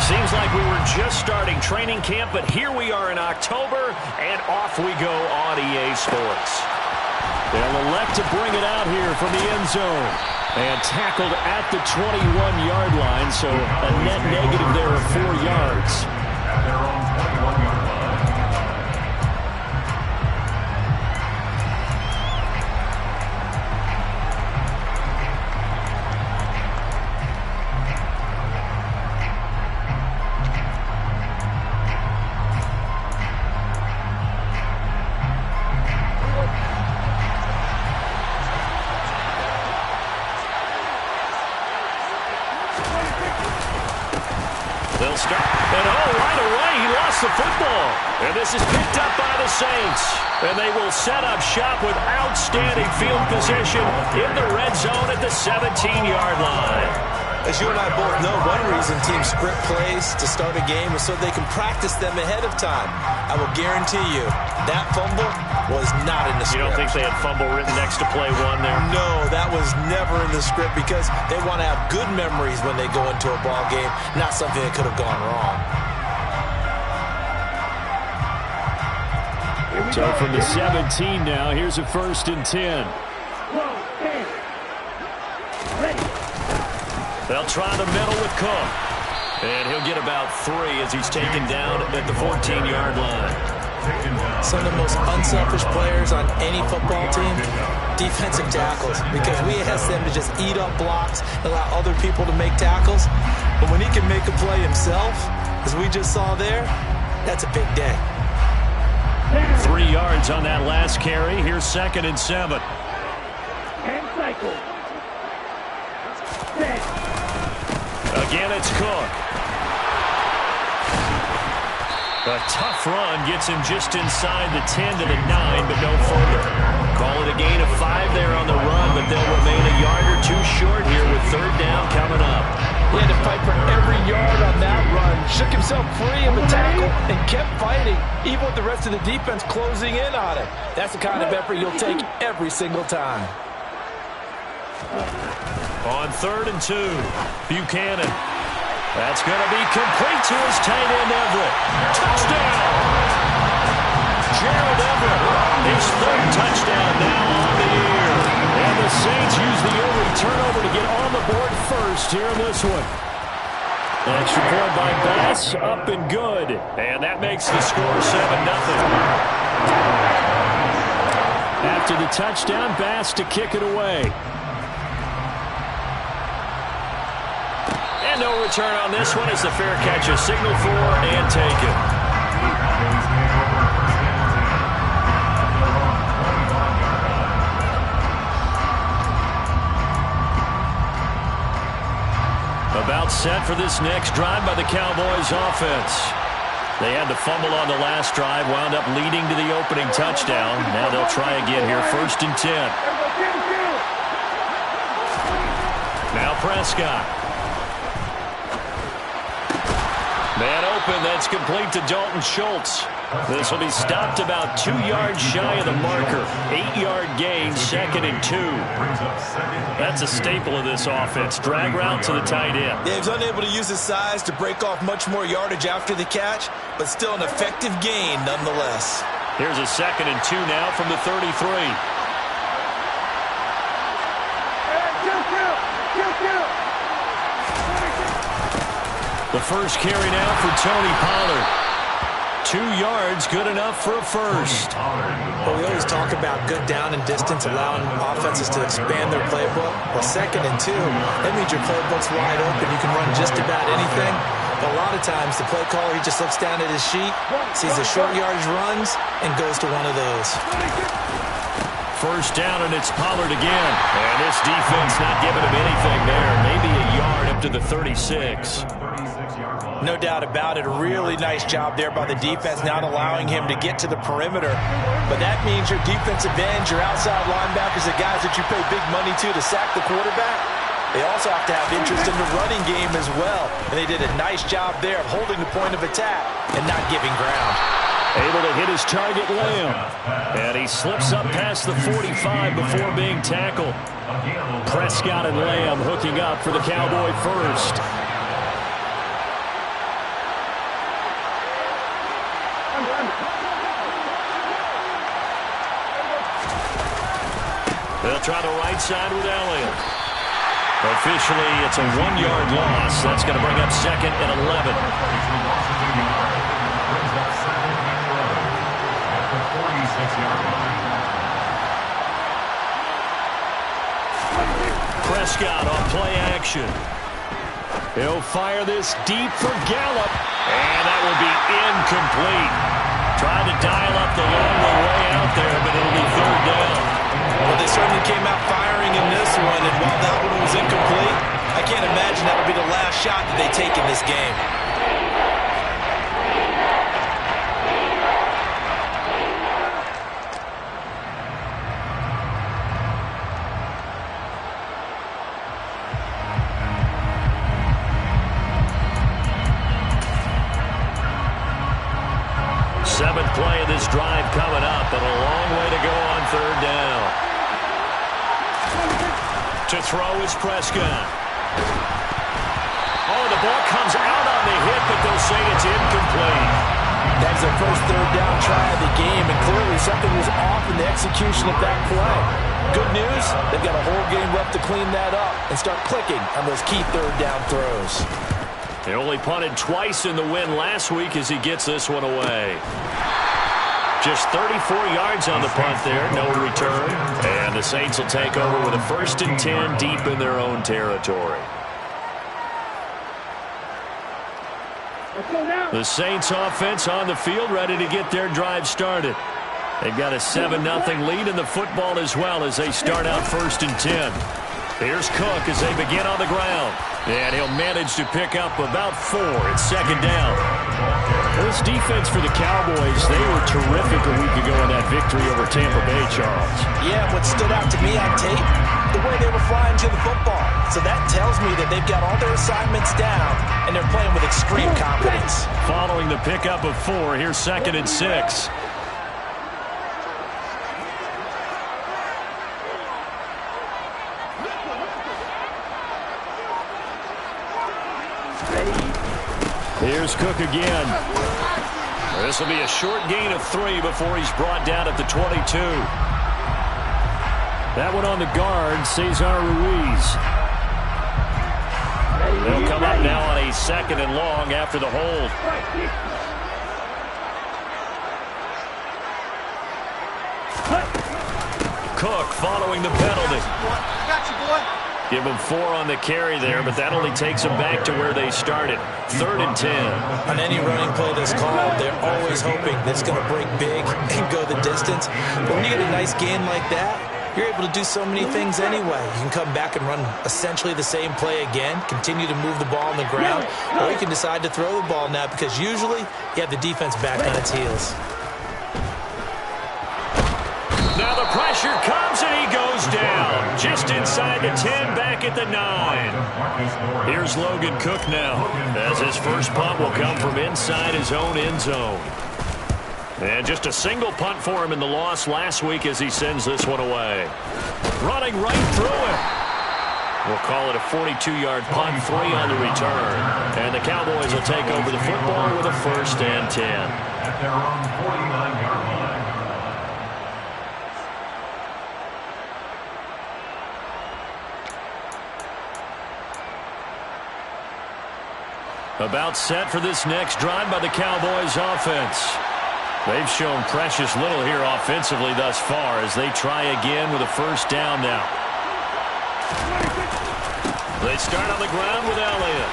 Seems like we were just starting training camp, but here we are in October, and off we go on EA Sports. They'll elect to bring it out here from the end zone. And tackled at the 21-yard line, so a net negative there of 4 yards. At their own 21-yard line. They'll start. And right away, he lost the football. And this is picked up by the Saints. And they will set up shop with outstanding field position in the red zone at the 17-yard line. As you and I both know, one reason teams script plays to start a game is so they can practice them ahead of time. I will guarantee you that fumble was not in the script. You don't think they had fumble written next to play one there? No, that was never in the script because they want to have good memories when they go into a ball game, not something that could have gone wrong. So from the 17 now, here's a 1st and 10. They'll try the middle with Cook. And he'll get about 3 as he's taken down at the 14-yard line. Some of the most unselfish players on any football team, defensive tackles, because we ask them to just eat up blocks, allow other people to make tackles. But when he can make a play himself, as we just saw there, that's a big day. 3 yards on that last carry. Here's 2nd and 7. And cycle. Again, it's Cook. A tough run gets him just inside the 10 to the 9, but no further. Call it a gain of 5 there on the run, but they'll remain a yard or 2 short here with 3rd down coming up. He had to fight for every yard on that run. Shook himself free of the tackle and kept fighting, even with the rest of the defense closing in on him. That's the kind of effort you'll take every single time. On 3rd and 2, Buchanan. That's going to be complete to his tight end, Everett. Touchdown! Gerald Everett, his 3rd touchdown now on the year. And the Saints use the early turnover to get on the board first here in this one. Extra point by Bass, up and good. And that makes the score 7-0. After the touchdown, Bass to kick it away. And no return on this one as the fair catch is signaled for and taken. About set for this next drive by the Cowboys offense. They had the fumble on the last drive, wound up leading to the opening touchdown. Now they'll try again here, 1st and 10. Now Prescott. Man open, that's complete to Dalton Schultz. This will be stopped about 2 yards shy of the marker. 8-yard gain, 2nd and 2. That's a staple of this offense. Drag route to the tight end. Yeah, he's unable to use his size to break off much more yardage after the catch, but still an effective gain nonetheless. Here's a 2nd and 2 now from the 33. The first carry now for Tony Pollard. 2 yards, good enough for a first. Well, we always talk about good down and distance, allowing offenses to expand their playbook. Well, 2nd and 2, that means your playbook's wide open. You can run just about anything. But a lot of times, the play caller, he just looks down at his sheet, sees the short yardage runs, and goes to one of those. First down, and it's Pollard again. And this defense not giving him anything there. Maybe a yard up to the 36. No doubt about it. A really nice job there by the defense, not allowing him to get to the perimeter. But that means your defensive ends, your outside linebackers, the guys that you pay big money to sack the quarterback, they also have to have interest in the running game as well. And they did a nice job there of holding the point of attack and not giving ground. Able to hit his target, Lamb. And he slips up past the 45 before being tackled. Prescott and Lamb hooking up for the Cowboy first. try the right side with Elliott. Officially, it's a 1-yard loss. That's going to bring up 2nd and 11. Prescott on play action. He'll fire this deep for Gallup, and that will be incomplete. Trying to dial up the long way out there, but it'll be 3rd down. Well, they certainly came out firing in this one, and while that one was incomplete, I can't imagine that'll be the last shot that they take in this game. Seventh play of this drive coming up, but a long way to go on 3rd down. To throw is Prescott. Oh, the ball comes out on the hit, but they'll say it's incomplete. That's their first 3rd down try of the game, and clearly something was off in the execution of that play. Good news, they've got a whole game left to clean that up and start clicking on those key 3rd down throws. They only punted twice in the win last week as he gets this one away. Just 34 yards on the punt there, no return. And the Saints will take over with a 1st and 10 deep in their own territory. The Saints offense on the field, ready to get their drive started. They've got a 7-0 lead in the football as well as they start out 1st and 10. Here's Cook as they begin on the ground. And he'll manage to pick up about 4 at 2nd down. This defense for the Cowboys, they were terrific a week ago in that victory over Tampa Bay, Charles. Yeah, what stood out to me on tape, the way they were flying to the football. So that tells me that they've got all their assignments down, and they're playing with extreme confidence. Following the pickup of 4, here's 2nd and 6. Here's Cook again. This will be a short gain of 3 before he's brought down at the 22. That one on the guard, Cesar Ruiz. They'll come up now on a 2nd and long after the hold. Cook following the penalty. Got you, boy. Give them 4 on the carry there, but that only takes them back to where they started. 3rd and 10. On any running play that's called, they're always hoping that it's going to break big and go the distance. But when you get a nice gain like that, you're able to do so many things anyway. You can come back and run essentially the same play again, continue to move the ball on the ground, or you can decide to throw the ball now because usually you have the defense back on its heels. Now the pressure comes and he goes down. Just inside the 10, back at the 9. Here's Logan Cook now, as his first punt will come from inside his own end zone. And just a single punt for him in the loss last week as he sends this one away. Running right through it. We'll call it a 42-yard punt, 3 on the return. And the Cowboys will take over the football with a 1st and 10. At their own 49-yard line. About set for this next drive by the Cowboys offense. They've shown precious little here offensively thus far as they try again with a 1st down now. They start on the ground with Elliott.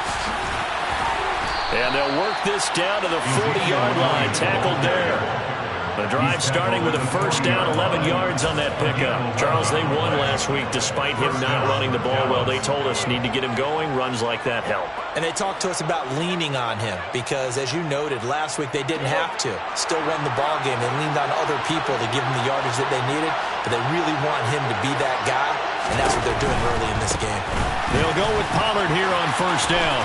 And they'll work this down to the 40-yard line, tackled there. The drive starting with a 1st down, 11 yards on that pickup. Charles, they won last week despite him not running the ball well. They told us need to get him going. Runs like that help. And they talked to us about leaning on him because, as you noted, last week they didn't have to. Still won the ball game. They leaned on other people to give them the yardage that they needed, but they really want him to be that guy, and that's what they're doing early in this game. They'll go with Pollard here on 1st down.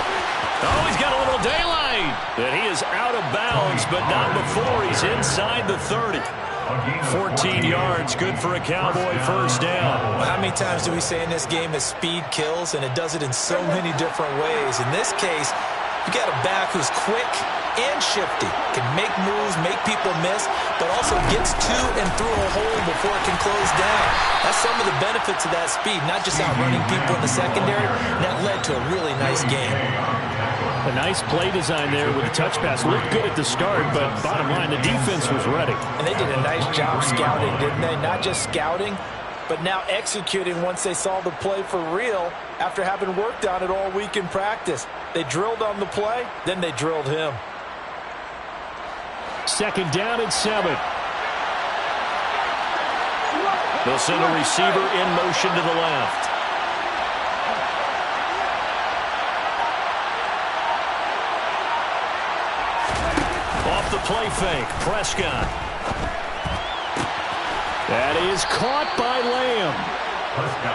Oh, he's got a little daylight. And he is out of bounds, but not before he's inside the 30. 14 yards, good for a Cowboy 1st down. Well, how many times do we say in this game that speed kills, and it does it in so many different ways? In this case, You got a back who's quick and shifty, can make moves, make people miss, but also gets to and through a hole before it can close down. That's some of the benefits of that speed, not just outrunning people in the secondary. And that led to a really nice game. A nice play design there with the touch pass. Looked good at the start, but bottom line, the defense was ready. And they did a nice job scouting, didn't they? Not just scouting, but now executing once they saw the play for real after having worked on it all week in practice. They drilled on the play, then they drilled him. Second down and 7. They'll send a receiver in motion to the left. Off the play fake, Prescott. That is caught by Lamb.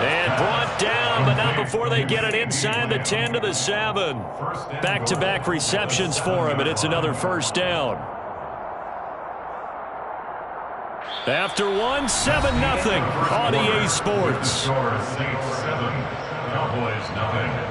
And brought down, but not before they get it inside the 10 to the 7. Back-to-back receptions for him, and it's another first down. After 1, 7-0 on EA Sports. Score Saints 7, Cowboys 9.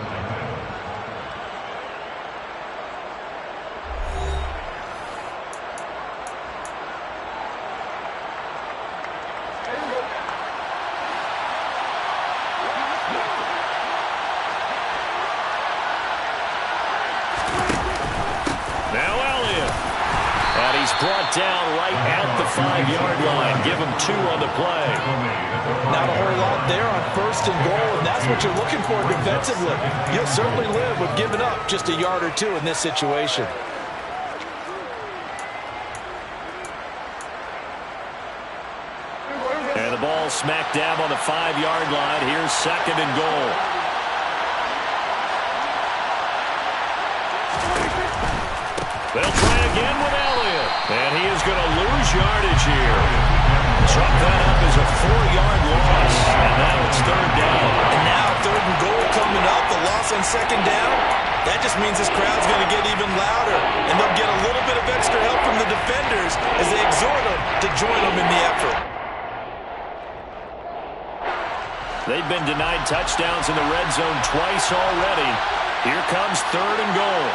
Brought down right at the 5-yard line. Give him 2 on the play. Not a whole lot there on 1st and goal, and that's what you're looking for defensively. You'll certainly live with giving up just a yard or 2 in this situation. And the ball smack dab on the 5-yard line. Here's 2nd and goal. They'll try again with Elliott. And he is going to lose yardage here. Chalk that up as a 4-yard loss. And now it's 3rd down. And now 3rd and goal coming up. The loss on 2nd down. That just means this crowd's going to get even louder. And they'll get a little bit of extra help from the defenders as they exhort them to join them in the effort. They've been denied touchdowns in the red zone twice already. Here comes 3rd and goal.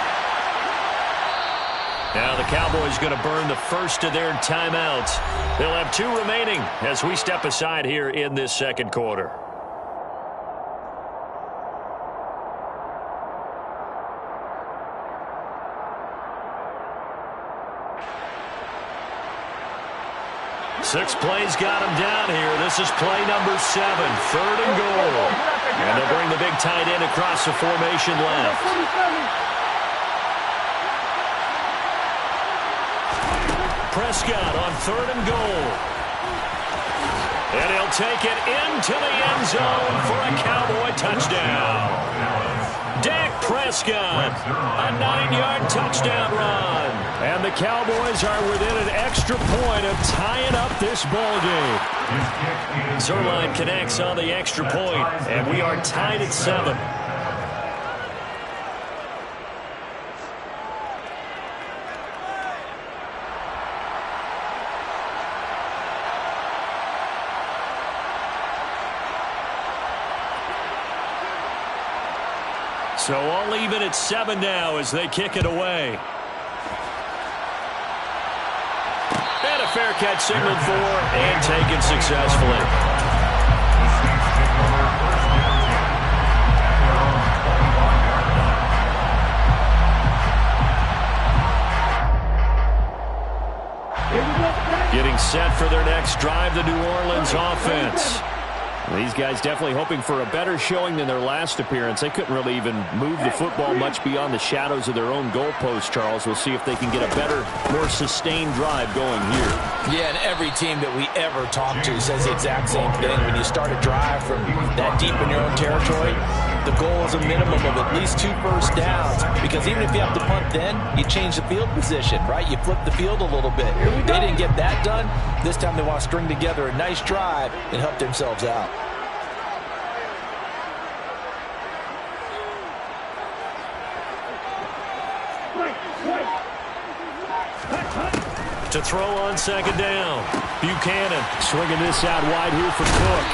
Now the Cowboys going to burn the first of their timeouts. They'll have 2 remaining as we step aside here in this 2nd quarter. Six plays got him down here. This is play number 7, 3rd and goal. And they'll bring the big tight end across the formation left. Prescott on 3rd and goal. And he'll take it into the end zone for a Cowboy touchdown. Dak Prescott, a 9-yard touchdown run. And the Cowboys are within an extra point of tying up this ball game. Zerline connects on the extra point, and we are tied at 7. So all even at 7 now as they kick it away. And a fair catch signaled for and taken successfully. Getting set for their next drive, the New Orleans offense. These guys definitely hoping for a better showing than their last appearance. They couldn't really even move the football much beyond the shadows of their own goalpost, Charles. We'll see if they can get a better, more sustained drive going here. Yeah, and every team that we ever talk to says the exact same thing. When you start a drive from that deep in your own territory, the goal is a minimum of at least 2 first downs, because even if you have to punt then, you change the field position, right? You flip the field a little bit. They didn't get that done. This time they want to string together a nice drive and help themselves out. To throw on 2nd down. Buchanan swinging this out wide here for Cook.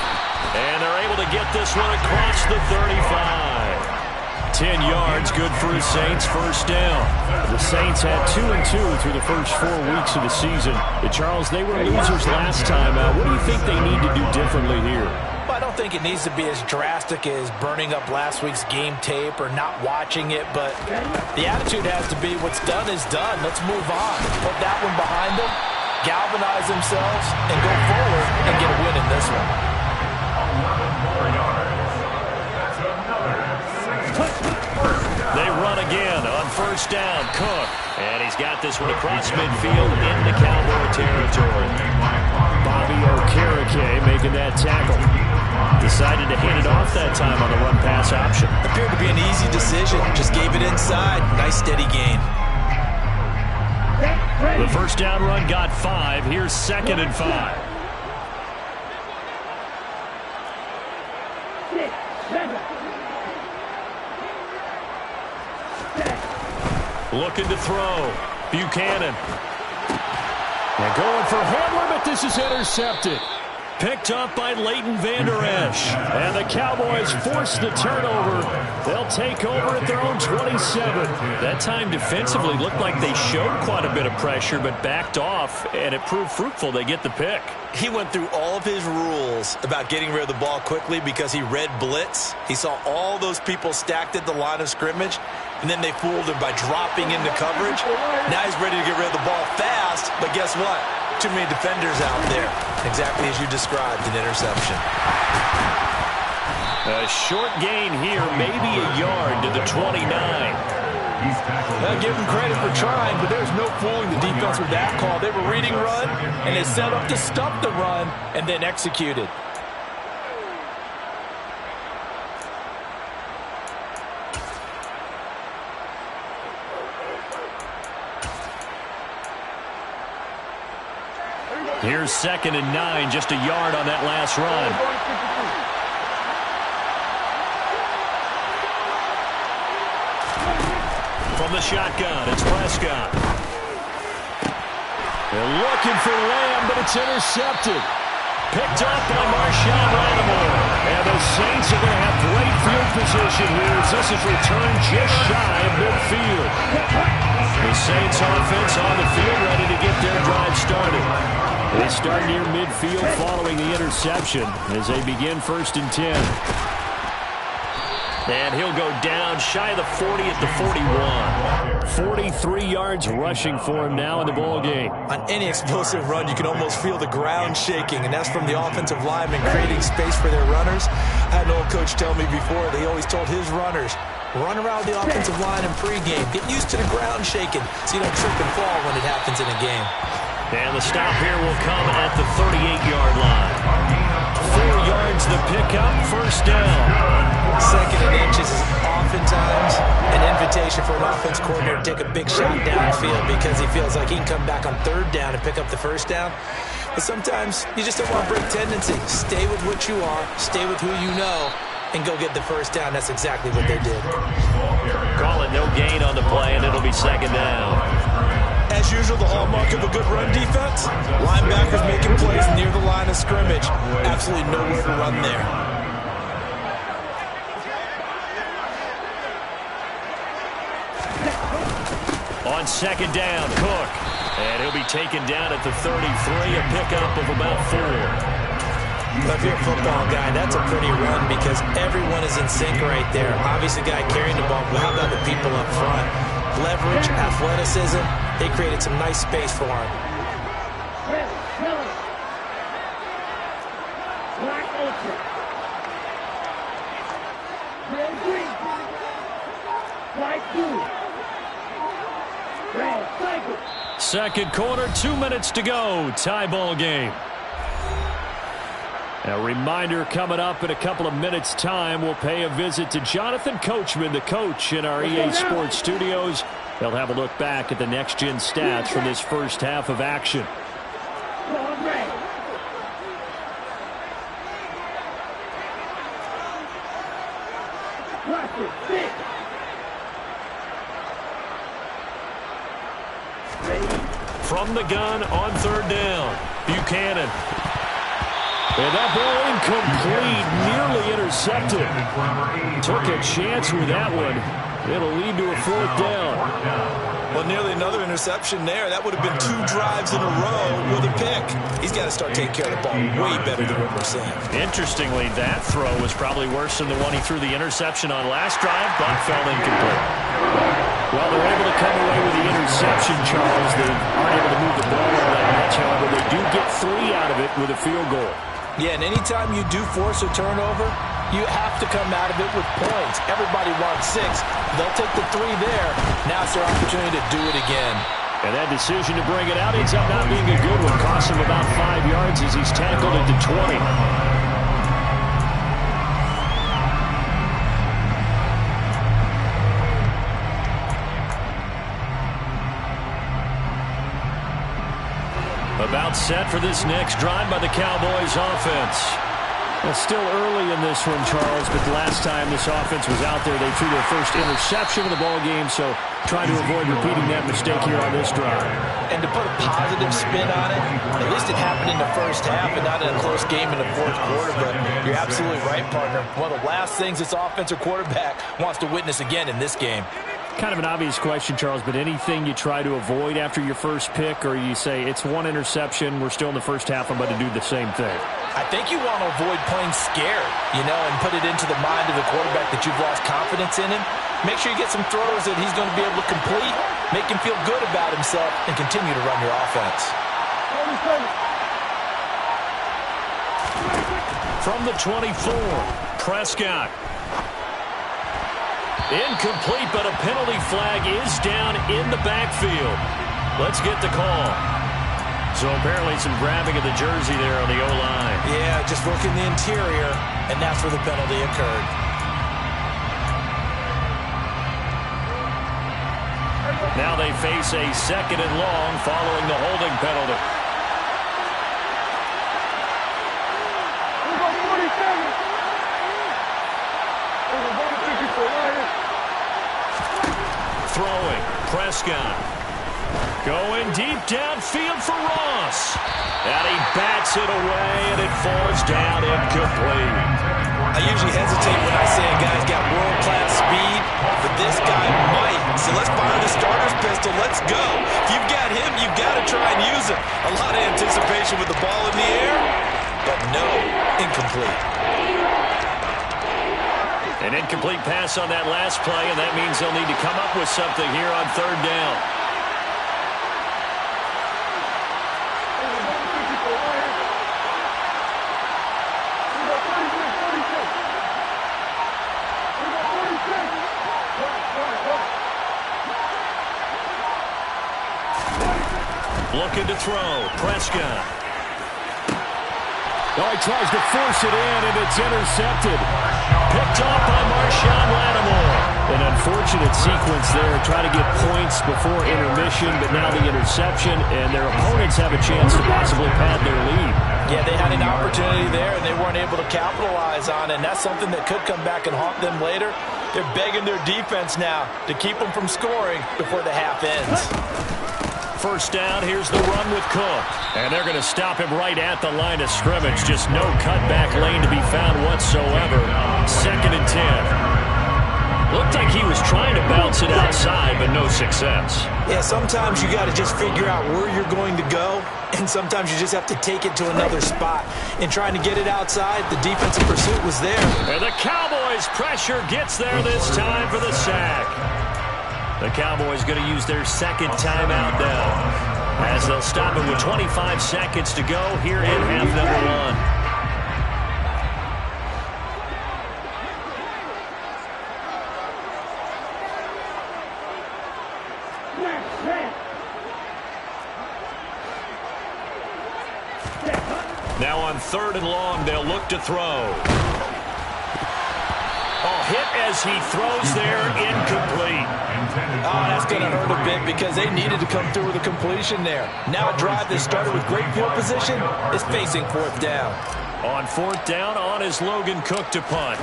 And they're able to get this one across the 35. 10 yards, good for the Saints, first down. The Saints had 2-2 through the first 4 weeks of the season. Charles, they were losers last time out. What do you think they need to do differently here? Well, I don't think it needs to be as drastic as burning up last week's game tape or not watching it, but the attitude has to be what's done is done. Let's move on. Put that one behind them, galvanize themselves, and go forward and get a win in this one. 11 more yards. That's another 6. They run again on first down. Cook. And he's got this one across midfield into Cowboy territory. Bobby Okereke making that tackle. Decided to hand it off that time on the run-pass option. Appeared to be an easy decision. Just gave it inside. Nice steady gain. The first down run got 5. Here's 2nd and 5. 6, 7. Looking to throw. Buchanan. And going for Hamler, but this is intercepted. Picked up by Leighton Vander Esch. And the Cowboys force the turnover. They'll take over at their own 27. That time defensively looked like they showed quite a bit of pressure, but backed off, and it proved fruitful. They get the pick. He went through all of his rules about getting rid of the ball quickly because he read blitz. He saw all those people stacked at the line of scrimmage, and then they fooled him by dropping into coverage. Now he's ready to get rid of the ball fast, but guess what? Too many defenders out there. Exactly as you described, an interception. A short gain here, maybe a yard to the 29. I'll give them credit for trying, but there's no fooling the defense with that call. They were reading run, and they set up to stop the run, and then executed. Here's 2nd and 9, just a yard on that last run. From the shotgun, it's Prescott. They're looking for Lamb, but it's intercepted. Picked up by Marshawn Lattimore. And the Saints are going to have great field position here as this is returned just shy of midfield. The Saints offense on the field ready to get their drive started. They start near midfield following the interception as they begin 1st and 10. And he'll go down shy of the 40 at the 41. 43 yards rushing for him now in the ball game. On any explosive run, you can almost feel the ground shaking, and that's from the offensive linemen creating space for their runners. I had an old coach tell me before, they always told his runners, run around the offensive line in pregame. Get used to the ground shaking so you don't trip and fall when it happens in a game. And the stop here will come at the 38-yard line. 4 yards the pickup, first down. 2nd and inches is oftentimes an invitation for an offense coordinator to take a big shot downfield because he feels like he can come back on 3rd down and pick up the first down. But sometimes you just don't want to break tendency. Stay with what you are, stay with who you know, and go get the first down. That's exactly what they did. Call it no gain on the play, and it'll be 2nd down. As usual, the hallmark of a good run defense, linebackers making plays near the line of scrimmage. Absolutely nowhere to run there. On 2nd down, Cook. And he'll be taken down at the 33, a pickup of about 4. But if you're a football guy, that's a pretty run because everyone is in sync right there. Obviously, the guy carrying the ball, but how about the people up front? Leverage, athleticism, they created some nice space for him. Second quarter, 2 minutes to go. Tie ball game. A reminder coming up in a couple of minutes' time. We'll pay a visit to Jonathan Coachman, the coach in our EA Sports studios. They'll have a look back at the next-gen stats from this first half of action. From the gun on 3rd down, Buchanan. And that ball incomplete, nearly intercepted. Took a chance with that one. It'll lead to a 4th down. Well, nearly another interception there. That would have been 2 drives in a row with a pick. He's got to start taking care of the ball way better than what we're seeing. Interestingly, that throw was probably worse than the one he threw the interception on last drive, but fell incomplete. Well, they're able to come away with the interception, Charles. They aren't able to move the ball all that much. However, they do get 3 out of it with a field goal. Yeah, and anytime you do force a turnover, you have to come out of it with points. Everybody wants 6. They'll take the 3 there. Now it's their opportunity to do it again. And that decision to bring it out ends up not being a good one. Costs him about 5 yards as he's tackled at the 20. About set for this next drive by the Cowboys offense. It's still early in this one, Charles, but the last time this offense was out there, they threw their first interception of the ball game, so trying to avoid repeating that mistake here on this drive. And to put a positive spin on it, at least it happened in the first half and not in a close game in the 4th quarter, but you're absolutely right, partner. One of the last things this offensive quarterback wants to witness again in this game. Kind of an obvious question, Charles, but anything you try to avoid after your first pick, or you say it's 1 interception, we're still in the first half, I'm going to do the same thing? I think you want to avoid playing scared, and put it into the mind of the quarterback that you've lost confidence in him. Make sure you get some throws that he's going to be able to complete, make him feel good about himself, and continue to run your offense. From the 24, Prescott. Incomplete, but a penalty flag is down in the backfield. Let's get the call. So apparently some grabbing of the jersey there on the O-line. Yeah, just working the interior, and that's where the penalty occurred. Now they face a 2nd and long following the holding penalty. Throwing, Prescott. Going deep downfield for Ross. And he bats it away, and it falls down incomplete. I usually hesitate when I say a guy's got world-class speed, but this guy might. So let's fire the starter's pistol. Let's go. If you've got him, you've got to try and use it. A lot of anticipation with the ball in the air, but no, incomplete. An incomplete pass on that last play, and that means they'll need to come up with something here on 3rd down. Looking to throw, Prescott. Oh, he tries to force it in, and it's intercepted. Picked off by Marshawn Lattimore. An unfortunate sequence there, trying to get points before intermission, but now the interception, and their opponents have a chance to possibly pad their lead. Yeah, they had an opportunity there, and they weren't able to capitalize on it, and that's something that could come back and haunt them later. They're begging their defense now to keep them from scoring before the half ends. First down, here's the run with Cook. And they're going to stop him right at the line of scrimmage. Just no cutback lane to be found whatsoever. 2nd and 10. Looked like he was trying to bounce it outside, but no success. Yeah, sometimes you got to just figure out where you're going to go, and sometimes you just have to take it to another spot. In trying to get it outside, the defensive pursuit was there. And the Cowboys' pressure gets there this time for the sack. The Cowboys going to use their 2nd timeout now, as they'll stop him with 25 seconds to go here in half number 1. Now on 3rd and long, they'll look to throw. Oh, hit as he throws there, incomplete. Oh, that's going to hurt a bit because they needed to come through with a completion there. Now a drive that started with great field position is facing 4th down. On 4th down, on is Logan Cook to punt.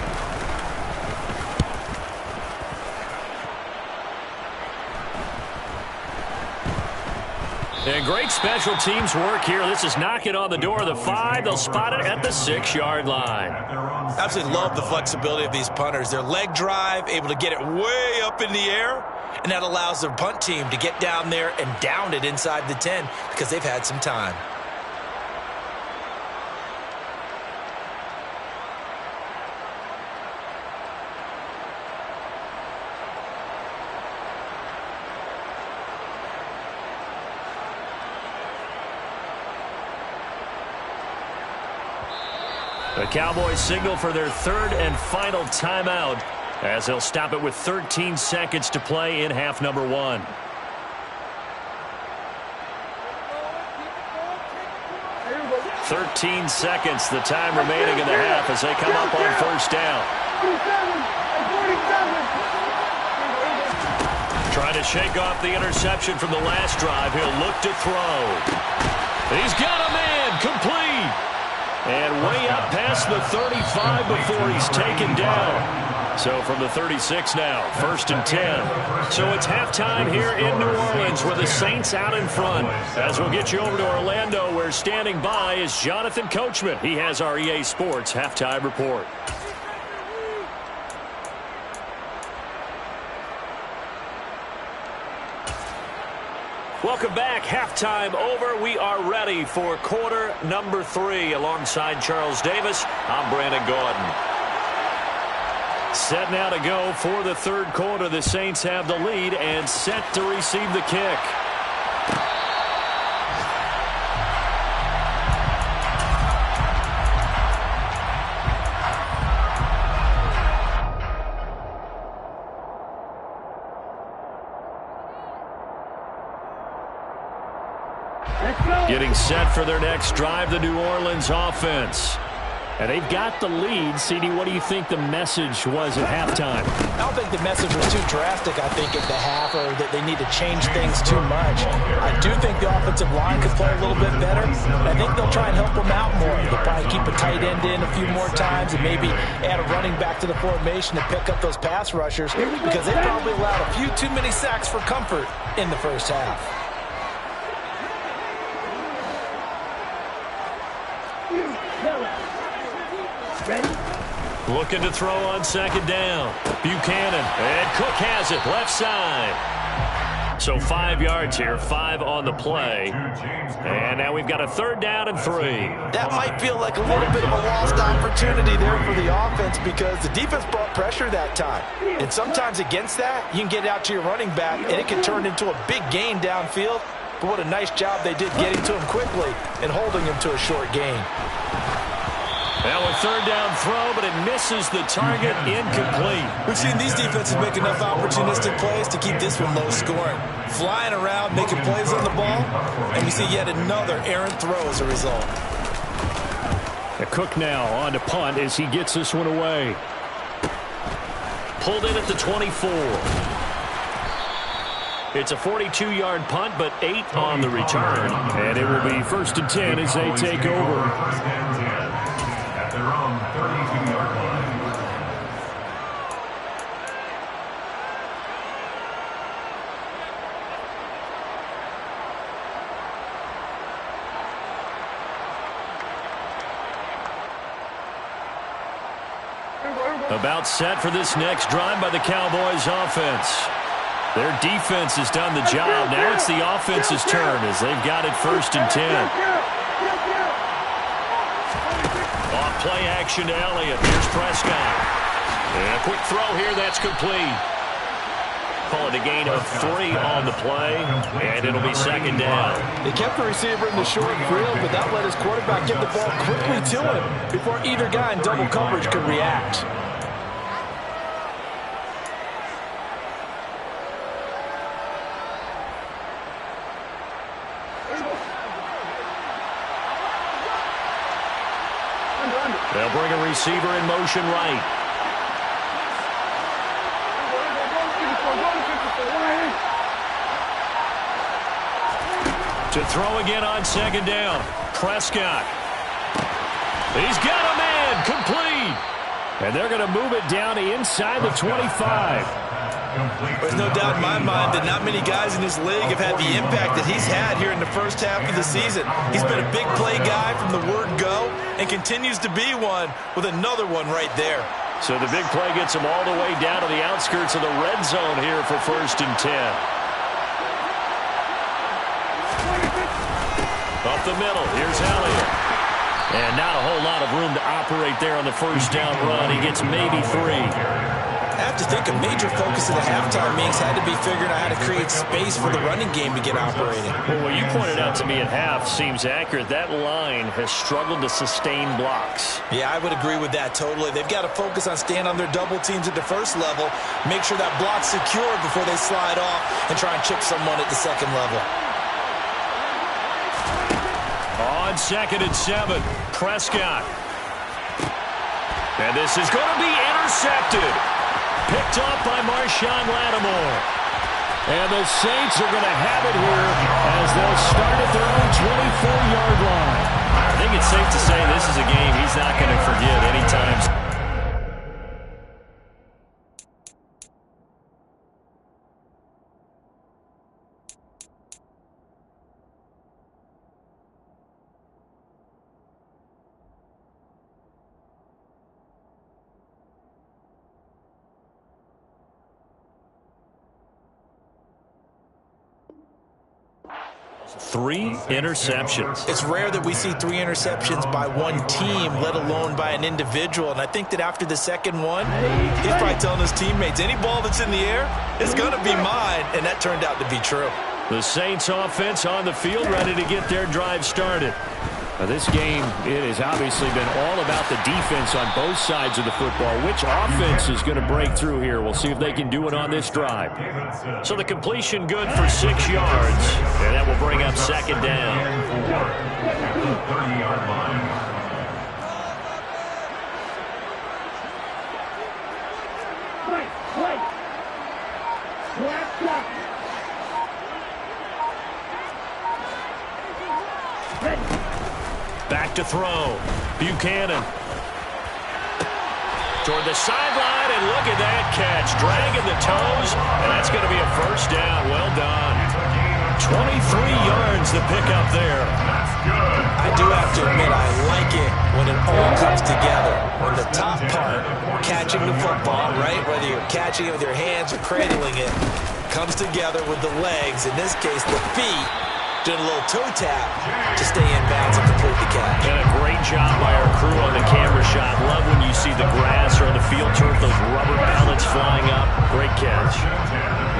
And great special teams work here. This is knocking on the door of the 5. They'll spot it at the 6-yard line. Absolutely love the flexibility of these punters. Their leg drive, able to get it way up in the air, and that allows their punt team to get down there and down it inside the 10 because they've had some time. The Cowboys signal for their 3rd and final timeout as they'll stop it with 13 seconds to play in half number 1. "13 seconds, the time remaining in the half as they come up on 1st down. Trying to shake off the interception from the last drive. He'll look to throw. He's got a man, complete. And way up past the 35 before he's taken down. So from the 36 now, 1st and 10. So it's halftime here in New Orleans with the Saints out in front. As we'll get you over to Orlando, where standing by is Jonathan Coachman. He has our EA Sports halftime report. Welcome back. Halftime over. We are ready for quarter number 3. Alongside Charles Davis, I'm Brandon Gordon. Set now to go for the 3rd quarter. The Saints have the lead and set to receive the kick. Getting set for their next drive, the New Orleans offense. And they've got the lead. CD, what do you think the message was at halftime? I don't think the message was too drastic, I think, at the half, or that they need to change things too much. I do think the offensive line could play a little bit better. I think they'll try and help them out more. They'll probably keep a tight end in a few more times and maybe add a running back to the formation to pick up those pass rushers, because they probably allowed a few too many sacks for comfort in the first half. Looking to throw on 2nd down. Buchanan, and Cook has it, left side. So 5 yards here, 5 on the play. And now we've got a 3rd down and 3. That might feel like a little bit of a lost opportunity there for the offense, because the defense brought pressure that time. And sometimes against that, you can get out to your running back, and it can turn into a big gain downfield. But what a nice job they did getting to him quickly and holding him to a short gain. Now a 3rd down throw, but it misses the target, incomplete. We've seen these defenses make enough opportunistic plays to keep this one low scoring. Flying around, making plays on the ball, and we see yet another errant throw as a result. Cook now on to punt as he gets this one away. Pulled in at the 24. It's a 42-yard punt, but 8 on the return. And it will be 1st and 10 as they take over. At their own 32-yard line. About set for this next drive by the Cowboys offense. Their defense has done the job. Now it's the offense's turn as they've got it 1st and 10. Off play action to Elliott. Here's Prescott. And a quick throw here. That's complete. Call it a gain of 3 on the play, and it'll be 2nd down. They kept the receiver in the short field, but that let his quarterback get the ball quickly to him before either guy in double coverage could react. They'll bring a receiver in motion right. To throw again on 2nd down. Prescott. He's got a man, complete. And they're going to move it down to inside the 25. There's no doubt in my mind that not many guys in this league have had the impact that he's had here in the first half of the season. He's been a big play guy from the word go and continues to be one with another one right there. So the big play gets him all the way down to the outskirts of the red zone here for 1st and 10. Up the middle, here's Elliott. And not a whole lot of room to operate there on the first down run. He gets maybe 3. I have to think a major focus of the halftime meetings had to be figuring out how to create space for the running game to get operating. Well, what you pointed out to me at half seems accurate. That line has struggled to sustain blocks. Yeah, I would agree with that totally. They've got to focus on staying on their double teams at the first level, make sure that block's secured before they slide off and try and chip someone at the second level. On 2nd and 7, Prescott. And this is going to be intercepted. Picked up by Marshawn Lattimore. And the Saints are going to have it here as they'll start at their own 24-yard line. I think it's safe to say this is a game he's not going to forget anytime soon. Three interceptions. It's rare that we see 3 interceptions by one team, let alone by an individual. And I think that after the second one, he's probably telling his teammates, any ball that's in the air is going to be mine. And that turned out to be true. The Saints offense on the field, ready to get their drive started. Now, this game, it has obviously been all about the defense on both sides of the football. Which offense is going to break through here? We'll see if they can do it on this drive. So the completion good for 6 yards, and that will bring up 2nd down. 30-yard line. Back to throw. Buchanan. Toward the sideline, and look at that catch. Dragging the toes, and that's going to be a 1st down. Well done. 23 yards to pick up there. I do have to admit, I like it when it all comes together. When the top part, catching the football, right, whether you're catching it with your hands or cradling it, comes together with the legs, in this case the feet, doing a little toe tap to stay in bounds and complete the catch. And a great job by our crew on the camera shot. Love when you see the grass or the field turf, those rubber pellets flying up. Great catch.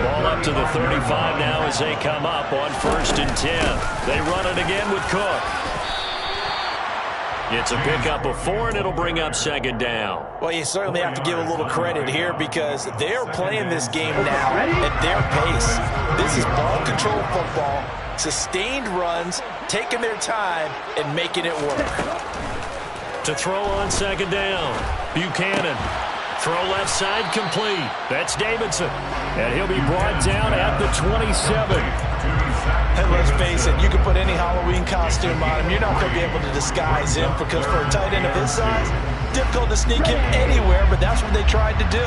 Ball up to the 35 now as they come up on 1st and 10. They run it again with Cook. It's a pickup of 4, and it'll bring up 2nd down. Well, you certainly have to give a little credit here because they're playing this game now at their pace. This is ball control football, sustained runs, taking their time, and making it work. To throw on 2nd down, Buchanan. Throw left side complete. That's Davidson. And he'll be brought down at the 27. And let's face it, you can put any Halloween costume on him. You're not going to be able to disguise him because for a tight end of his size, difficult to sneak him anywhere, but that's what they tried to do.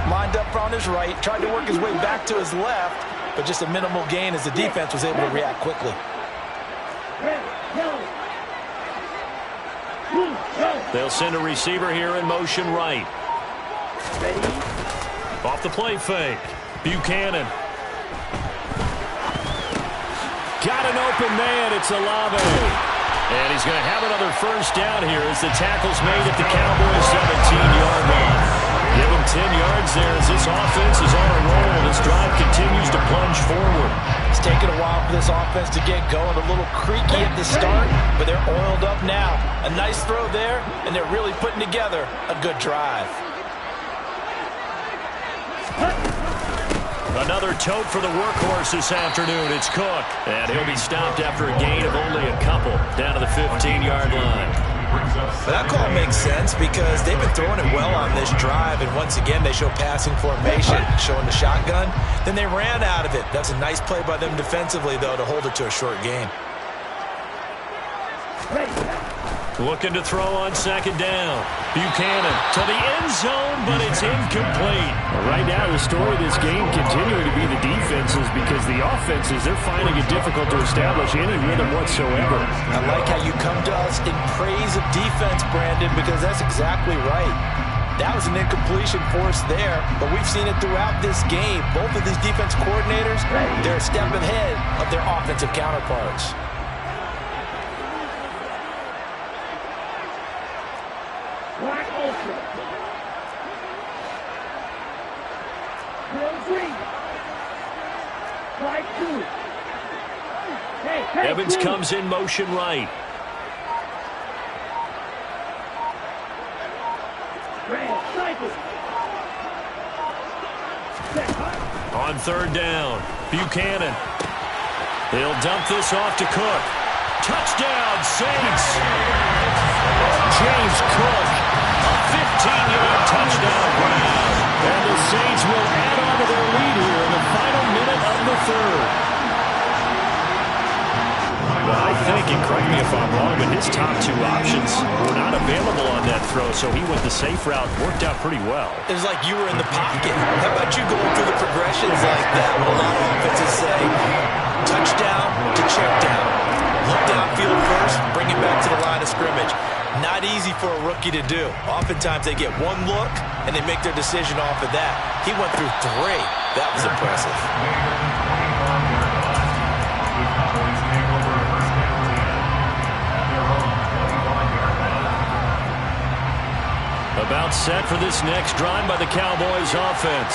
Lined up on his right, tried to work his way back to his left, but just a minimal gain as the defense was able to react quickly. They'll send a receiver here in motion right. Off the play fake. Buchanan. Got an open man. It's Olave. And he's going to have another 1st down here as the tackle's made at the Cowboys' 17-yard line. Give him 10 yards there as this offense is on a roll. This drive continues to plunge forward. It's taken a while for this offense to get going. A little creaky at the start, but they're oiled up now. A nice throw there, and they're really putting together a good drive. Another tote for the workhorse this afternoon. It's Cook. And he'll be stopped after a gain of only a couple down to the 15-yard line. But that call makes sense because they've been throwing it well on this drive, and once again they show passing formation, showing the shotgun. Then they ran out of it. That's a nice play by them defensively, though, to hold it to a short gain. Looking to throw on second down. Buchanan to the end zone, but it's incomplete. Right now, the story of this game continuing to be the defenses, because the offenses, they're finding it difficult to establish any rhythm whatsoever. I like how you come to us in praise of defense, Brandon, because that's exactly right. That was an incompletion forced there, but we've seen it throughout this game. Both of these defense coordinators, they're a step ahead of their offensive counterparts. Black Ultra. Real green. Flag 2. Hey, Evans two. comes in motion right. Red, cycle. On third down, Buchanan. They'll dump this off to Cook. Touchdown, Saints. James Cook, a 15-yard touchdown grab. And the Saints will add on to their lead here in the final minute of the third. Well, I think, and correct me if I'm wrong, but his top two options were not available on that throw, so he went the safe route. Worked out pretty well. It was like you were in the pocket. How about you going through the progressions like that? What a lot of offenses say, touchdown to check down. Look downfield first, bring it back to the line of scrimmage. Not easy for a rookie to do. Oftentimes they get one look, and they make their decision off of that. He went through 3. That was impressive. About set for this next drive by the Cowboys offense.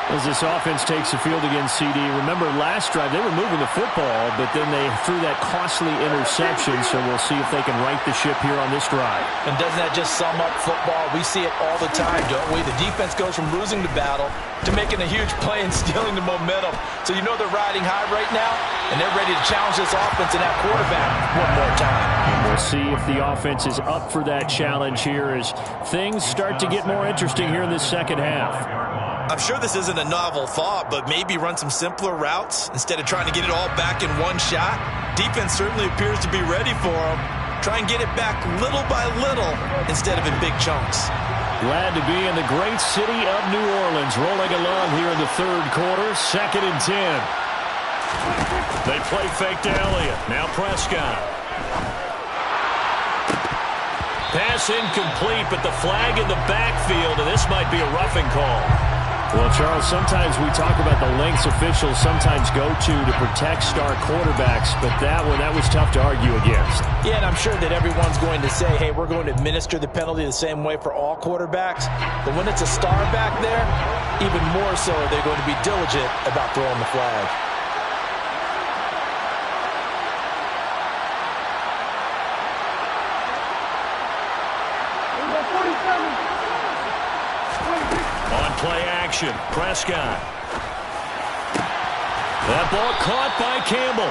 As this offense takes the field against CD, remember last drive they were moving the football, but then they threw that costly interception, so we'll see if they can right the ship here on this drive. And doesn't that just sum up football? We see it all the time, don't we? The defense goes from losing the battle to making a huge play and stealing the momentum. So you know they're riding high right now, and they're ready to challenge this offense and that quarterback one more time. And we'll see if the offense is up for that challenge here as things start to get more interesting here in this second half. I'm sure this isn't a novel thought, but maybe run some simpler routes instead of trying to get it all back in one shot. Defense certainly appears to be ready for them. Try and get it back little by little instead of in big chunks. Glad to be in the great city of New Orleans, rolling along here in the third quarter, 2nd and 10. They play fake to Elliott. Now Prescott. Pass incomplete, but the flag in the backfield, and this might be a roughing call. Well, Charles, sometimes we talk about the lengths officials sometimes go to protect star quarterbacks, but that was tough to argue against. Yeah, and I'm sure that everyone's going to say, hey, we're going to administer the penalty the same way for all quarterbacks. But when it's a star back there, even more so they're going to be diligent about throwing the flag. Play action. Prescott. That ball caught by Campbell.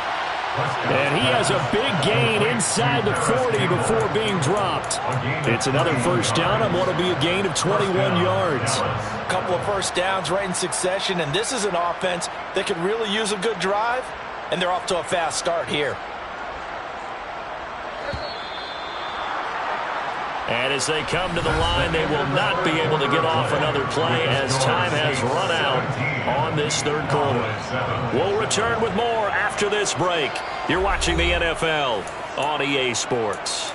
And he has a big gain inside the 40 before being dropped. It's another first down on what will be a gain of 21 yards. A couple of first downs right in succession, and this is an offense that could really use a good drive, and they're off to a fast start here. And as they come to the line, they will not be able to get off another play as time has run out on this third quarter. We'll return with more after this break. You're watching the NFL on EA Sports.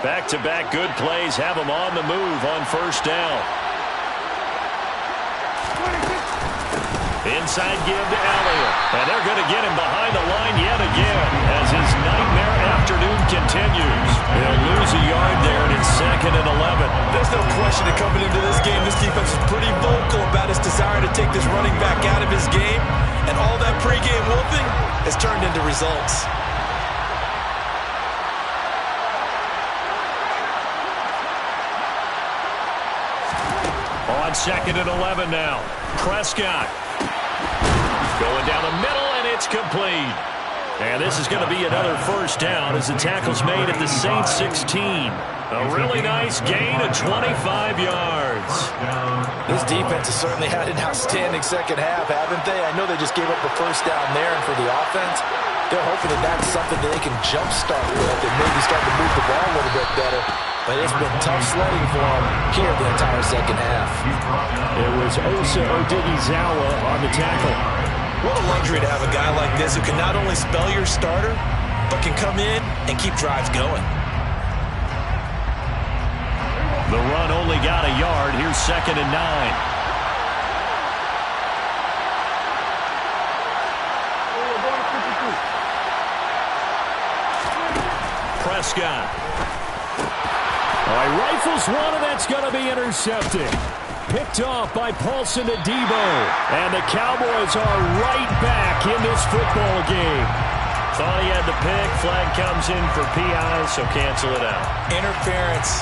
Back-to-back good plays have them on the move on first down. Inside give to Elliott. And they're going to get him behind the line yet again as his nightmare afternoon continues. They'll lose a yard there, and it's 2nd and 11. There's no question that coming into this game, this defense is pretty vocal about its desire to take this running back out of his game. And all that pregame wolfing has turned into results. On 2nd and 11 now. Prescott. Going down the middle, and it's complete. And this is going to be another first down as the tackle's made at the Saints 16. A really nice gain of 25 yards. This defense has certainly had an outstanding second half, haven't they? I know they just gave up a first down there, and for the offense, they're hoping that that's something that they can jumpstart with and maybe start to move the ball a little bit better. But it's been tough sledding for them here the entire second half. It was Osa Odighizuwa on the tackle. What a luxury to have a guy like this who can not only spell your starter, but can come in and keep drives going. The run only got a yard. Here's 2nd and 9. Prescott. He rifles one, and that's going to be intercepted. Picked off by Paulson Adebo. And the Cowboys are right back in this football game. Thought he had the pick. Flag comes in for PI, so cancel it out. Interference.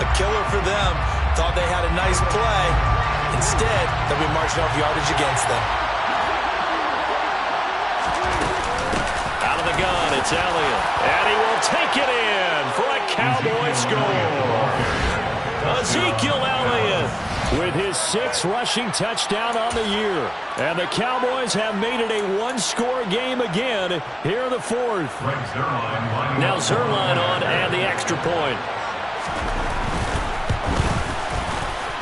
A killer for them. Thought they had a nice play. Instead, they'll be marching off yardage against them. Out of the gun, it's Elliott. And he will take it in for a Cowboy score. Ezekiel Elliott with his 6th rushing touchdown on the year. And the Cowboys have made it a one-score game again here in the 4th. Now Zerline on and the extra point.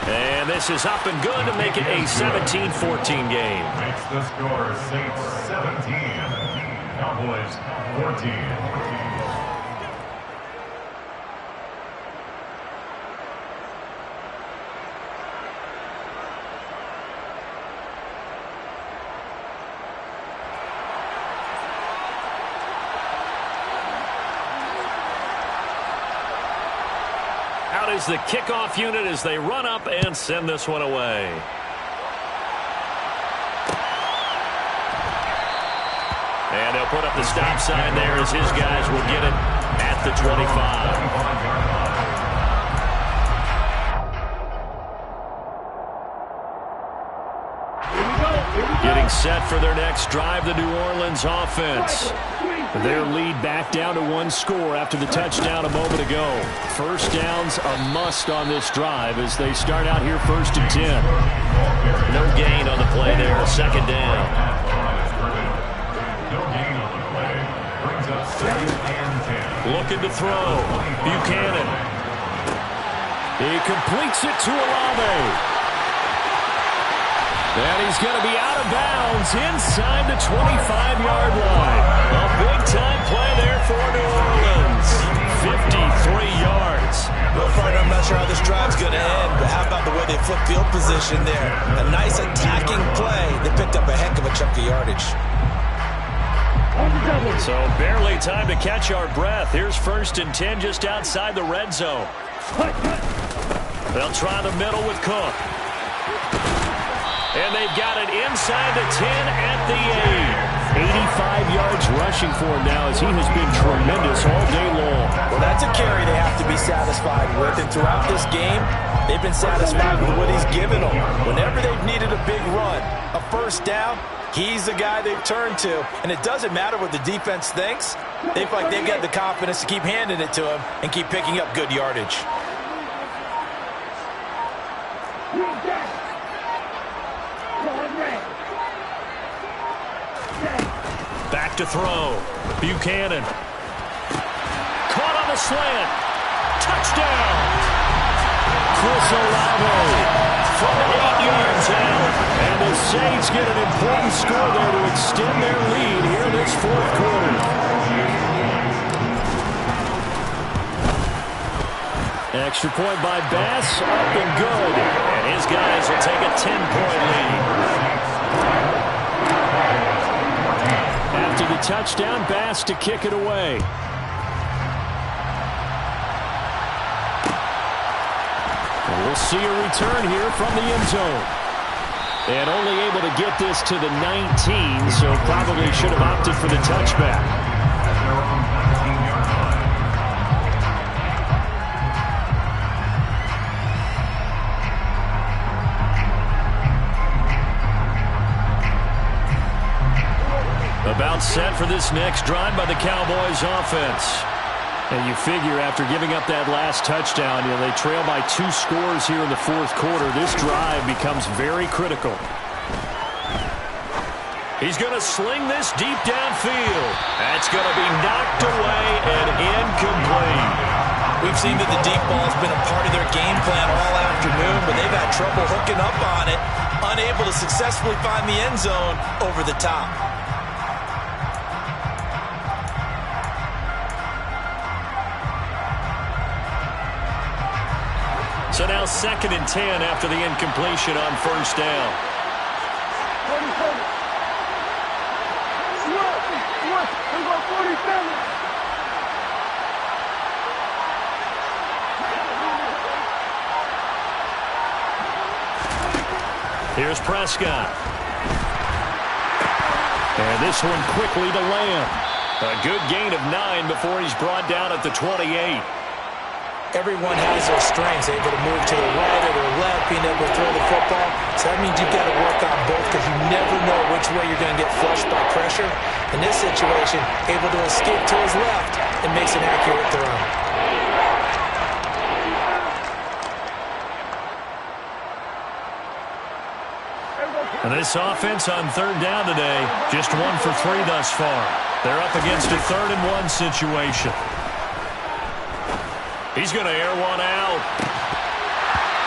And this is up and good to make it a 17-14 game. Makes the score Saints 17, Cowboys 14. Out is the kickoff unit as they run up and send this one away. And they'll put up the stop sign there as his guys will get it at the 25. Getting set for their next drive, the New Orleans offense. Their lead back down to 1 score after the touchdown a moment ago. First down's a must on this drive as they start out here 1st and 10. No gain on the play there, 2nd down. No gain on the play. Brings up 2nd and 10. Looking to throw. Buchanan. He completes it to Olave. And he's going to be out of bounds inside the 25-yard line. A big-time play there for New Orleans. 53 yards. Well, partner, I'm not sure how this drive's going to end, but how about the way they flip field position there? A nice attacking play. They picked up a heck of a chunk of yardage. So barely time to catch our breath. Here's 1st and 10 just outside the red zone. They'll try the middle with Cook. And they've got it inside the 10 at the 8. 85 yards rushing for him now as he has been tremendous all day long. Well, that's a carry they have to be satisfied with. And throughout this game, they've been satisfied with what he's given them. Whenever they've needed a big run, a first down, he's the guy they've turned to. And it doesn't matter what the defense thinks. They feel like they've got the confidence to keep handing it to him and keep picking up good yardage. Back to throw. Buchanan. Caught on the slant. Touchdown. Chris Olave from 8 yards out. And the Saints get an important score there to extend their lead here in this 4th quarter. Extra point by Bass, up and good. And his guys will take a 10-point lead. After the touchdown, Bass to kick it away. And we'll see a return here from the end zone. And only able to get this to the 19, so probably should have opted for the touchback. About timeout set for this next drive by the Cowboys offense. And you figure after giving up that last touchdown, they trail by 2 scores here in the fourth quarter. This drive becomes very critical. He's going to sling this deep downfield. That's going to be knocked away and incomplete. We've seen that the deep ball has been a part of their game plan all afternoon, but they've had trouble hooking up on it, unable to successfully find the end zone over the top. So now 2nd and 10 after the incompletion on first down. Here's Prescott. And this one quickly to Lamb. A good gain of 9 before he's brought down at the 28. Everyone has their strengths, able to move to the right or the left, being able to throw the football. So that means you've got to work on both because you never know which way you're going to get flushed by pressure. In this situation, able to escape to his left and makes an accurate throw. And this offense on 3rd down today, just 1 for 3 thus far. They're up against a 3rd and 1 situation. He's going to air one out.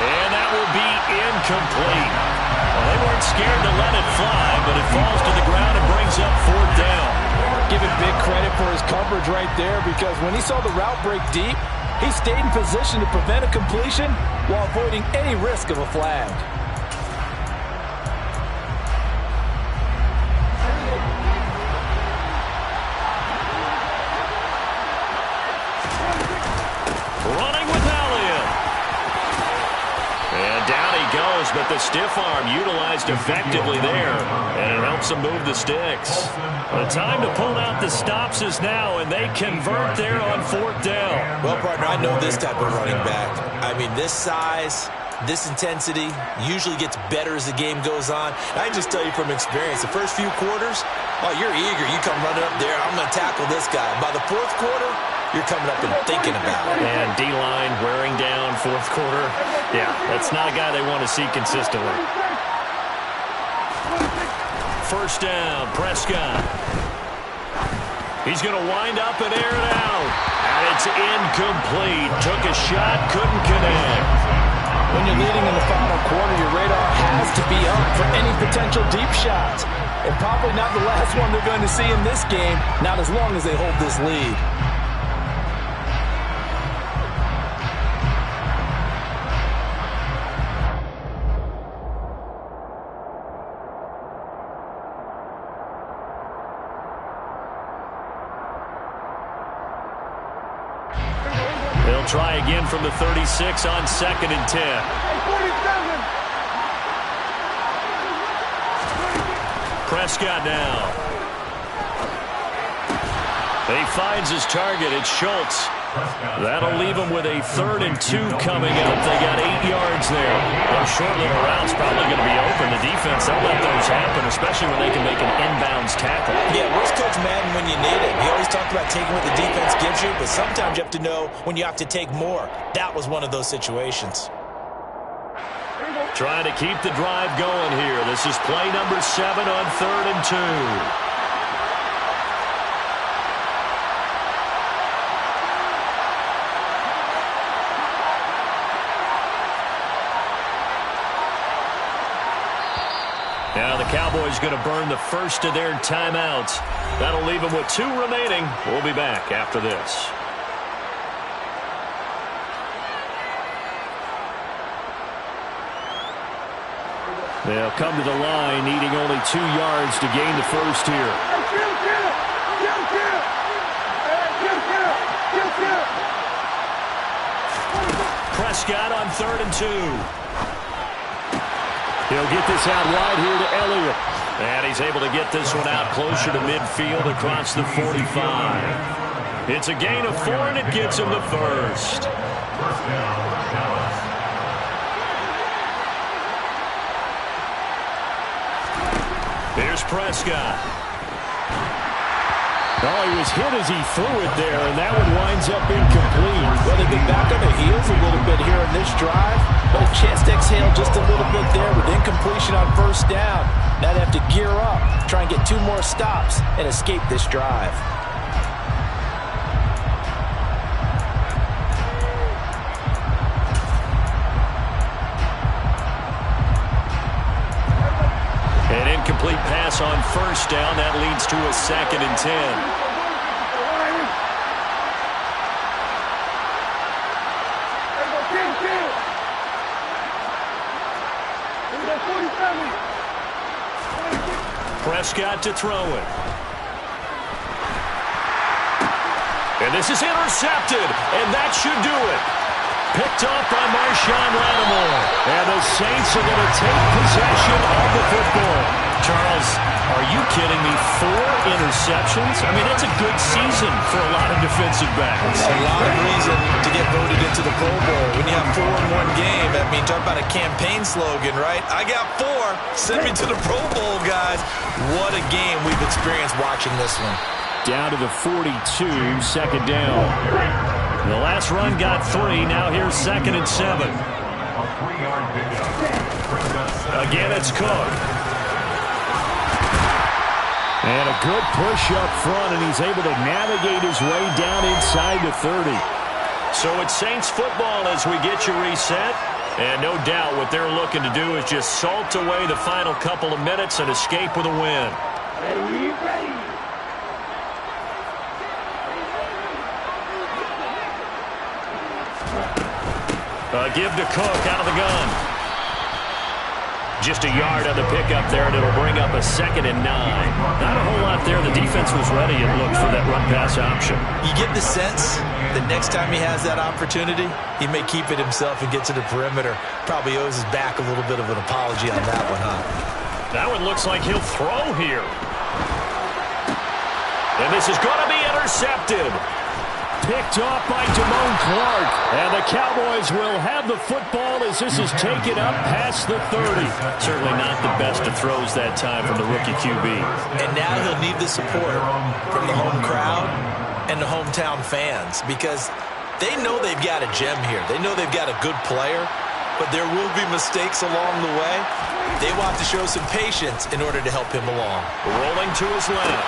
And that will be incomplete. Well, they weren't scared to let it fly, but it falls to the ground and brings up 4th down. Give him big credit for his coverage right there, because when he saw the route break deep, he stayed in position to prevent a completion while avoiding any risk of a flag. But the stiff arm utilized effectively there, and it helps them move the sticks. The time to pull out the stops is now, and they convert there on 4th down. Well, partner, I know this type of running back. I mean, this size, this intensity usually gets better as the game goes on. And I can just tell you from experience, the first few quarters, oh, you're eager. You come running up there, I'm going to tackle this guy. By the 4th quarter, you're coming up and thinking about it. And D-line wearing down 4th quarter. Yeah, that's not a guy they want to see consistently. First down, Prescott. He's going to wind up and air it out. And it's incomplete. Took a shot, couldn't connect. When you're leading in the final quarter, your radar has to be up for any potential deep shots. And probably not the last one they're going to see in this game, not as long as they hold this lead. They'll try again from the 36 on 2nd and 10. Prescott now. He finds his target. It's Schultz. That'll leave him with a 3rd and 2 coming up. They got 8 yards there. Those short little routes probably going to be open. The defense, they'll let those happen, especially when they can make an inbounds tackle. Yeah, where's Coach Madden when you need it? He always talked about taking what the defense gives you, but sometimes you have to know when you have to take more. That was one of those situations. Trying to keep the drive going here. This is play number 7 on 3rd and 2. Now the Cowboys going to burn the first of their timeouts. That'll leave them with 2 remaining. We'll be back after this. They'll come to the line, needing only 2 yards to gain the first here. Prescott on 3rd and 2. He'll get this out wide here to Elliott. And he's able to get this one out closer to midfield across the 45. It's a gain of 4, and it gets him the first. First down, Dallas. Here's Prescott. Oh, he was hit as he threw it there, and that one winds up incomplete. Well, they've been back on their heels a little bit here in this drive, but a chance to exhale just a little bit there with incompletion on first down. Now they have to gear up, try and get 2 more stops, and escape this drive. An incomplete pass on first down. That leads to a 2nd and 10. Prescott to throw it. And this is intercepted, and that should do it. Picked off by Marshawn Lattimore. And the Saints are going to take possession of the football. Charles, are you kidding me? 4 interceptions? I mean, that's a good season for a lot of defensive backs. A lot of reason to get voted into the Pro Bowl. When you have 4 in one game, I mean, talk about a campaign slogan, right? I got 4. Send me to the Pro Bowl, guys. What a game we've experienced watching this one. Down to the 42, 2nd down. The last run got 3. Now here's 2nd and 7. Again, it's Cook. And a good push up front, and he's able to navigate his way down inside the 30. So it's Saints football as we get you reset. And no doubt what they're looking to do is just salt away the final couple of minutes and escape with a win. Ready, ready. Give to Cook out of the gun. Just a yard on the pickup there, and it'll bring up a 2nd and 9. Not a whole lot there. The defense was ready, it looked, for that run-pass option. You get the sense that next time he has that opportunity, he may keep it himself and get to the perimeter. Probably owes his back a little bit of an apology on that one, huh? That one looks like he'll throw here. And this is going to be intercepted. Picked off by Damone Clark. And the Cowboys will have the football as this is taken up past the 30. Certainly not the best of throws that time from the rookie QB. And now he'll need the support from the home crowd and the hometown fans because they know they've got a gem here. They know they've got a good player, but there will be mistakes along the way. They will have to show some patience in order to help him along. Rolling to his left.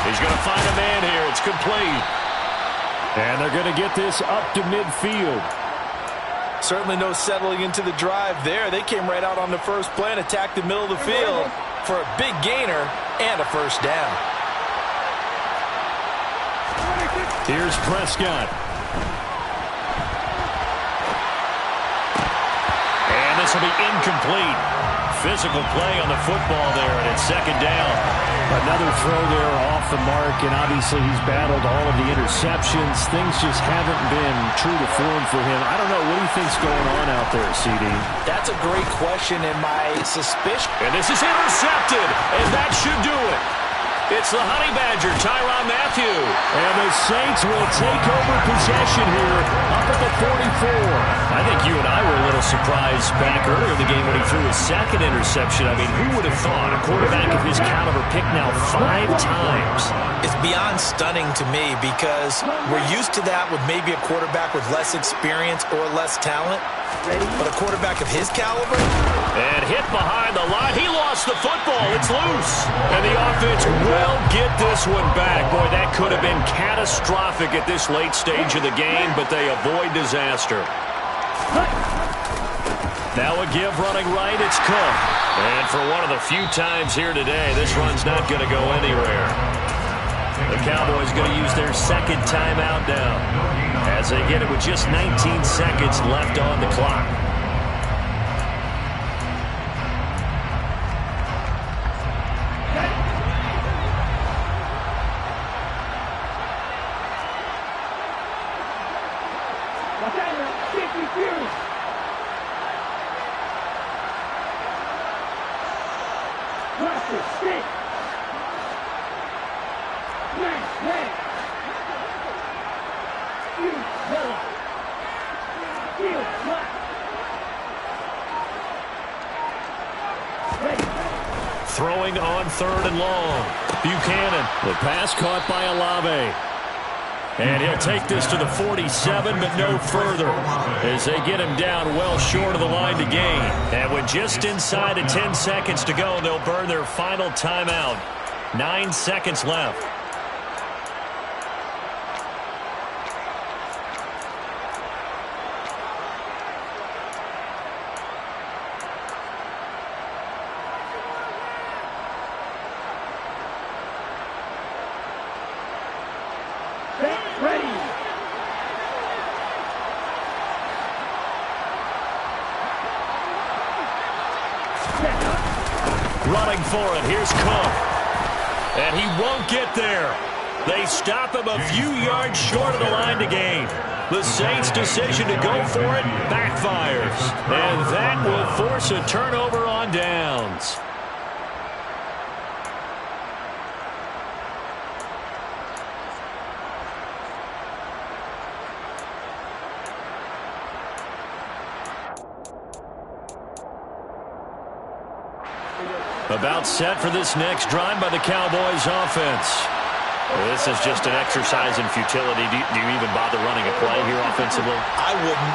He's going to find a man here. It's complete. And they're going to get this up to midfield. Certainly no settling into the drive there. They came right out on the first play and attacked the middle of the field for a big gainer and a first down. Here's Prescott. And this will be incomplete. Physical play on the football there, and it's 2nd down. Another throw there off the mark, and obviously he's battled all of the interceptions. Things just haven't been true to form for him. I don't know. What do you think's going on out there, CD? That's a great question, and my suspicion. And this is intercepted, and that should do it. It's the Honey Badger, Tyrann Mathieu. And the Saints will take over possession here up at the 44. I think you and I were a little surprised back earlier in the game when he threw his 2nd interception. I mean, who would have thought a quarterback of his caliber picked now 5 times? It's beyond stunning to me because we're used to that with maybe a quarterback with less experience or less talent. But a quarterback of his caliber? And hit behind the line. He lost the football. It's loose. And the offense will get this one back. Boy, that could have been catastrophic at this late stage of the game, but they avoid disaster. Now a give running right. It's Cook. And for one of the few times here today, this run's not going to go anywhere. The Cowboys going to use their 2nd timeout now as they get it with just 19 seconds left on the clock. Throwing on 3rd and long. Buchanan. The pass caught by Olave. And he'll take this to the 47, but no further, as they get him down well short of the line to gain. And with just inside of 10 seconds to go, they'll burn their final timeout. 9 seconds left. Running for it. Here's Cook. And he won't get there. They stop him a few yards short of the line to gain. The Saints' decision to go for it backfires. And that will force a turnover on downs. About set for this next drive by the Cowboys offense. This is just an exercise in futility. Do you even bother running a play here offensively? I wouldn't,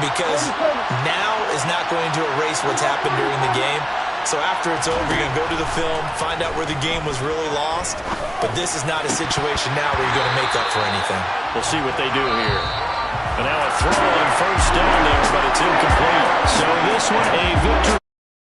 because now is not going to erase what's happened during the game. So after it's over, you're going to go to the film, find out where the game was really lost. But this is not a situation now where you're going to make up for anything. We'll see what they do here. And now a throw on first down there, but it's incomplete. So this one a victory